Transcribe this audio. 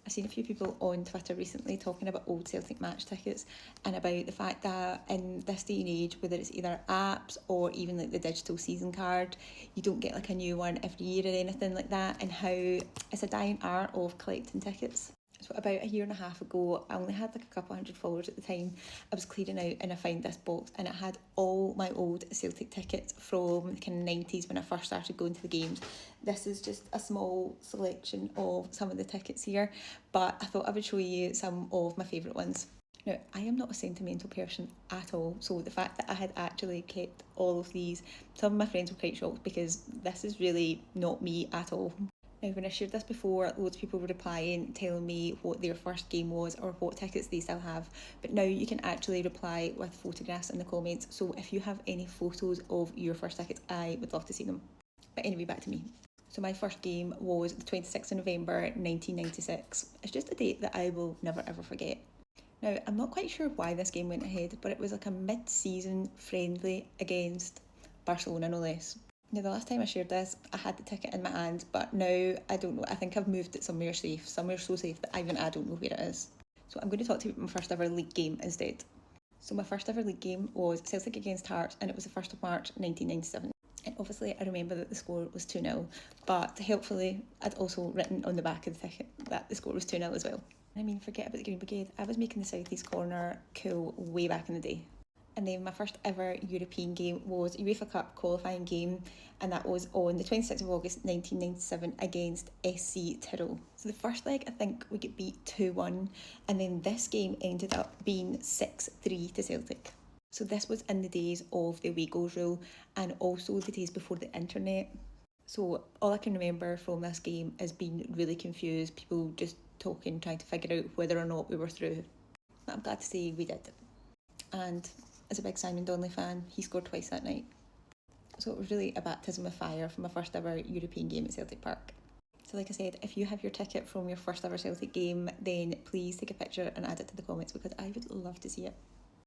I've seen a few people on Twitter recently talking about old Celtic match tickets and about the fact that in this day and age, whether it's either apps or even like the digital season card, you don't get like a new one every year or anything like that, and how it's a dying art of collecting tickets. So about a year and a half ago, I only had like a couple hundred followers at the time. I was clearing out and I found this box and it had all my old Celtic tickets from the kind of 90s when I first started going to the games. This is just a small selection of some of the tickets here, but I thought I would show you some of my favourite ones. Now, I am not a sentimental person at all, so the fact that I had actually kept all of these, some of my friends were quite shocked because this is really not me at all. Now, when I shared this before, loads of people were replying, telling me what their first game was or what tickets they still have. But now you can actually reply with photographs in the comments. So if you have any photos of your first tickets, I would love to see them. But anyway, back to me. So my first game was the 26th of November 1996. It's just a date that I will never ever forget. Now, I'm not quite sure why this game went ahead, but it was like a mid-season friendly against Barcelona, no less. Now, the last time I shared this, I had the ticket in my hand, but now I don't know. I think I've moved it somewhere safe, somewhere so safe that even I don't know where it is. So I'm going to talk to you about my first ever league game instead. So my first ever league game was Celtic against Hearts, and it was the 1st of March 1997. And obviously I remember that the score was 2-0, but helpfully I'd also written on the back of the ticket that the score was 2-0 as well. I mean, forget about the Green Brigade. I was making the South East corner cool way back in the day. And then my first ever European game was UEFA Cup qualifying game, and that was on the 26th of August 1997 against SC Tyrrell. So the first leg, I think we get beat 2-1, and then this game ended up being 6-3 to Celtic. So this was in the days of the away goals rule and also the days before the internet. So all I can remember from this game is being really confused, people just talking, trying to figure out whether or not we were through. But I'm glad to say we did. And as a big Simon Donnelly fan, he scored twice that night. So it was really a baptism of fire for my first ever European game at Celtic Park. So like I said, if you have your ticket from your first ever Celtic game, then please take a picture and add it to the comments because I would love to see it.